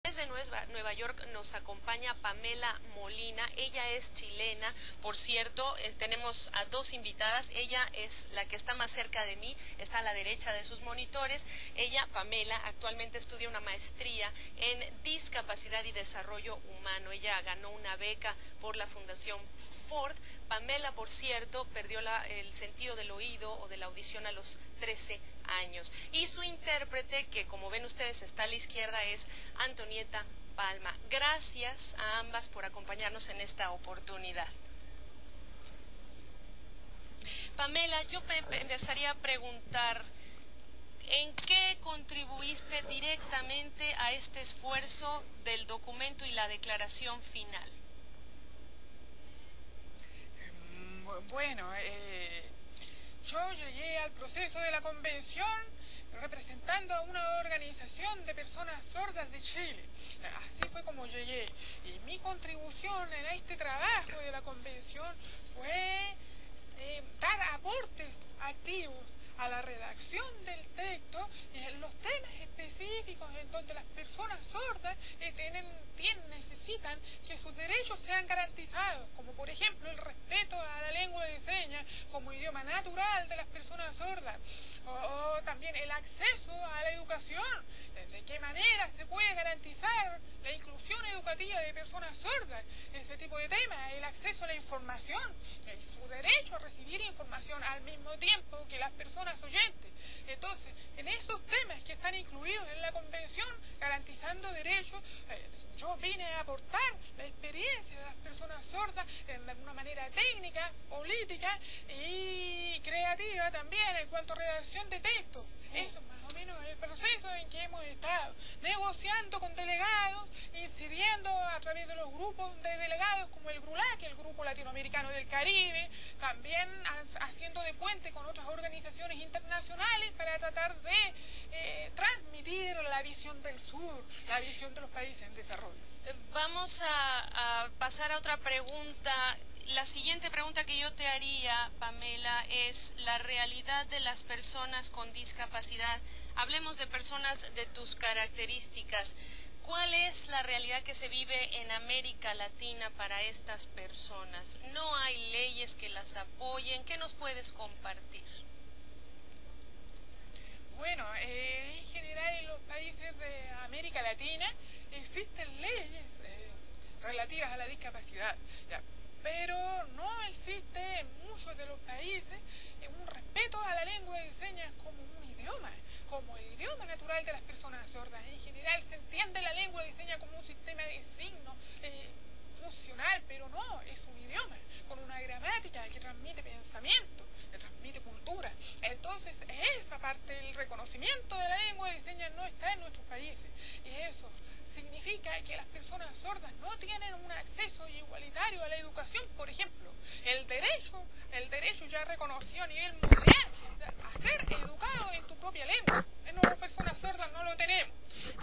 Desde Nueva York nos acompaña Pamela Molina, ella es chilena, por cierto, tenemos a dos invitadas, ella es la que está más cerca de mí, está a la derecha de sus monitores, ella, Pamela, actualmente estudia una maestría en discapacidad y desarrollo humano, ella ganó una beca por la Fundación Ford. Pamela, por cierto, perdió el sentido del oído o de la audición a los 13 años. Y su intérprete, que como ven ustedes está a la izquierda, es Antonieta Palma. Gracias a ambas por acompañarnos en esta oportunidad. Pamela, yo empezaría a preguntar, ¿en qué contribuiste directamente a este esfuerzo del documento y la declaración final? Bueno, yo llegué al proceso de la convención representando a una organización de personas sordas de Chile. Así fue como llegué. Y mi contribución en este trabajo de la convención fue dar aportes activos a la redacción del texto en los temas específicos en donde las personas sordas necesitan que sus derechos sean garantizados, como por ejemplo el respeto a la lengua de señas como idioma natural de las personas sordas, o también el acceso a la educación, de qué manera se puede garantizar la inclusión educativa de personas sordas, ese tipo de temas, el acceso a la información, su derecho a recibir información al mismo tiempo que las personas oyentes. Entonces, en esos temas que están incluidos en la convención, garantizando derechos, yo vine a aportar la experiencia de las personas sordas de una manera técnica, política y creativa también en cuanto a redacción de textos. Eso es más o menos el proceso en que hemos estado negociando con delegados, incidiendo a través de los grupos de delegados como el GRULAC, el Grupo Latinoamericano del Caribe, también haciendo de puente con otras organizaciones internacionales para tratar de transmitir la visión del sur, la visión de los países en desarrollo. Vamos a pasar a otra pregunta. La siguiente pregunta que yo te haría, Pamela, es la realidad de las personas con discapacidad. Hablemos de personas de tus características. ¿Cuál es la realidad que se vive en América Latina para estas personas? ¿No hay leyes que las apoyen? ¿Qué nos puedes compartir? Bueno, en general en los países de América Latina existen leyes relativas a la discapacidad, ¿ya? Pero no existe en muchos de los países un respeto a la lengua de señas como un idioma, como el idioma natural de las personas sordas. En general se entiende la lengua de señas como un sistema de signos funcional, pero no, es un idioma con una gramática que transmite pensamiento, que transmite cultura. Entonces esa parte del reconocimiento de la lengua de señas no está en nuestros países, y eso significa que las personas sordas no tienen un acceso igualitario a la educación. Por ejemplo, el derecho ya reconocido a nivel mundial a ser educado en tu propia lengua. Las personas sordas no lo tenemos.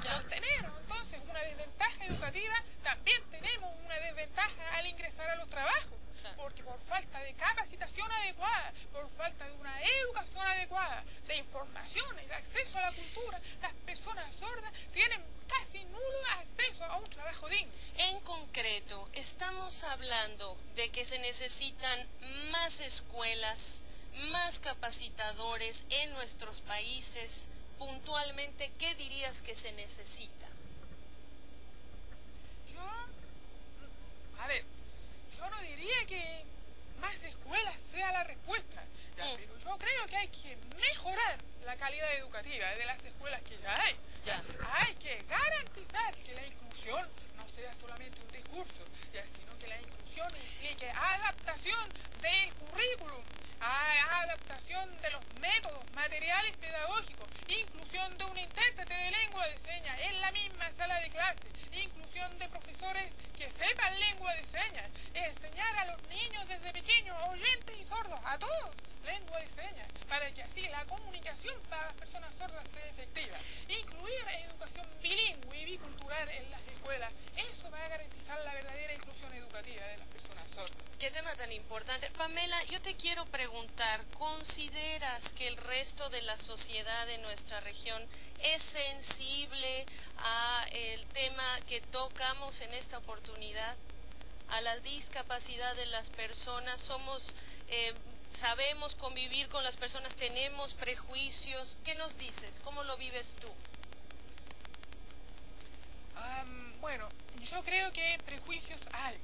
Y al tener entonces una desventaja educativa, también tenemos una desventaja al ingresar a los trabajos, porque por falta de capacitación adecuada, por falta de una educación adecuada, de información y de acceso a la cultura, las personas sordas tienen casi nulo acceso a un trabajo digno. En concreto, estamos hablando de que se necesitan más escuelas, más capacitadores en nuestros países. Puntualmente, ¿qué dirías que se necesita? Yo no diría que más escuelas sea la respuesta, pero yo creo que hay que mejorar la calidad educativa de las escuelas que ya hay. Hay que garantizar que la inclusión no sea solamente un discurso, sino que la inclusión implique adaptación del currículum, adaptación de los métodos materiales pedagógicos, inclusión de un intérprete de lengua de señas en la misma sala de clase, inclusión de profesores que sepan lengua de señas, enseñar a los niños desde pequeños, oyentes y sordos, a todos, lengua de señas, para que así la comunicación para las personas sordas sea efectiva. Incluir educación bilingüe y bicultural en las escuelas, eso va a garantizar la verdadera inclusión educativa de las personas sordas. Qué tema tan importante. Pamela, yo te quiero preguntar, ¿consideras que el resto de la sociedad de nuestra región es sensible a el tema que tocamos en esta oportunidad? A la discapacidad de las personas, sabemos convivir con las personas, tenemos prejuicios. ¿Qué nos dices? ¿Cómo lo vives tú? Bueno, yo creo que prejuicios hay.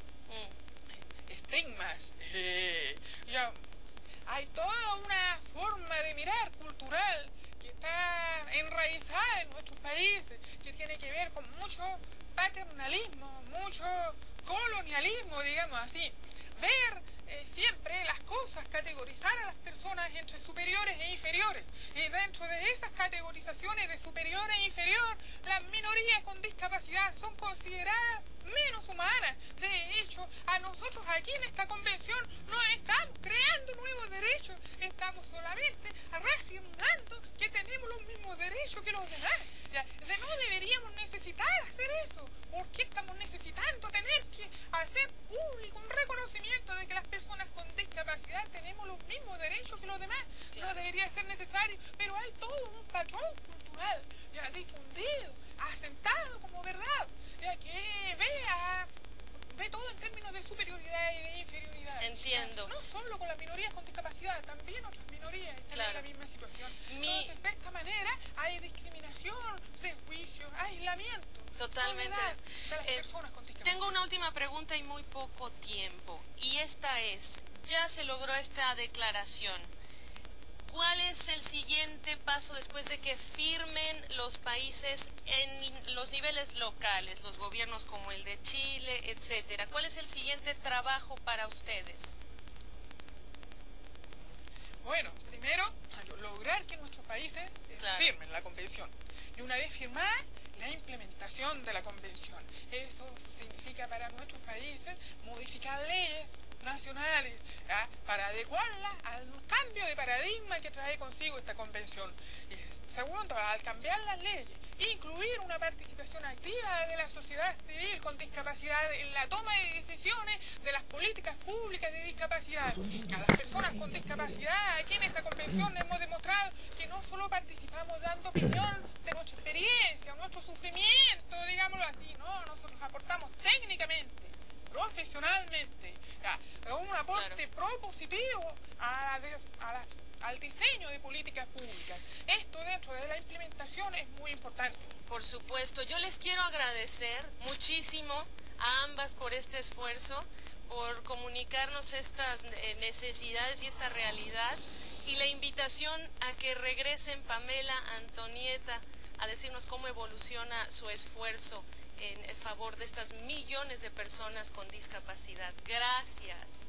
Estigmas. Ya, hay toda una forma de mirar cultural que está enraizada en nuestros países, que tiene que ver con mucho paternalismo, mucho colonialismo, digamos así. Ver siempre las cosas, categorizar a las personas entre superiores e inferiores. Y dentro de esas categorizaciones de superior e inferior, las minorías con discapacidad son consideradas menos humanas. De hecho, a nosotros aquí en esta convención no estamos creando nuevos derechos, estamos solamente reafirmando que tenemos los mismos derechos que los demás. No deberíamos necesitar hacer eso. ¿Por qué estamos necesitando tener que hacer público un reconocimiento de que las personas con discapacidad tenemos los mismos derechos que los demás? Claro. No debería ser necesario, pero hay todo un patrón cultural ya difundido, asentado como verdad, ya que ve todo en términos de superioridad y de inferioridad. Entiendo. No solo con las minorías con discapacidad, también otras minorías están en la misma situación. Entonces, de esta manera hay discriminación, prejuicio, aislamiento. Totalmente. De las personas con discapacidad. Tengo una última pregunta y muy poco tiempo. Y esta es, ya se logró esta declaración. ¿Cuál es el siguiente paso después de que firmen los países en los niveles locales, los gobiernos como el de Chile, etcétera? ¿Cuál es el siguiente trabajo para ustedes? Bueno, primero, lograr que nuestros países firmen la convención. Y una vez firmada, la implementación de la convención. Eso significa para nuestros países modificar leyes nacionales para adecuarlas al cambio de paradigma que trae consigo esta convención. Y segundo, al cambiar las leyes, incluir una participación activa de la sociedad civil con discapacidad en la toma de decisiones de las políticas públicas de discapacidad. A las personas con discapacidad, aquí en esta convención hemos demostrado que no solo participamos dando opinión de nuestra experiencia, nuestro sufrimiento, digámoslo así, no, nosotros aportamos técnicamente, profesionalmente, un aporte propositivo al diseño de políticas públicas. Esto dentro de la implementación es muy importante. Por supuesto, yo les quiero agradecer muchísimo a ambas por este esfuerzo, por comunicarnos estas necesidades y esta realidad, y la invitación a que regresen Pamela, Antonieta, a decirnos cómo evoluciona su esfuerzo en favor de estas millones de personas con discapacidad. Gracias.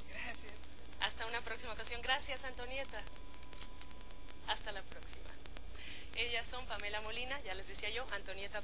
Gracias. Hasta una próxima ocasión. Gracias, Antonieta. Hasta la próxima. Ellas son Pamela Molina, ya les decía yo, Antonieta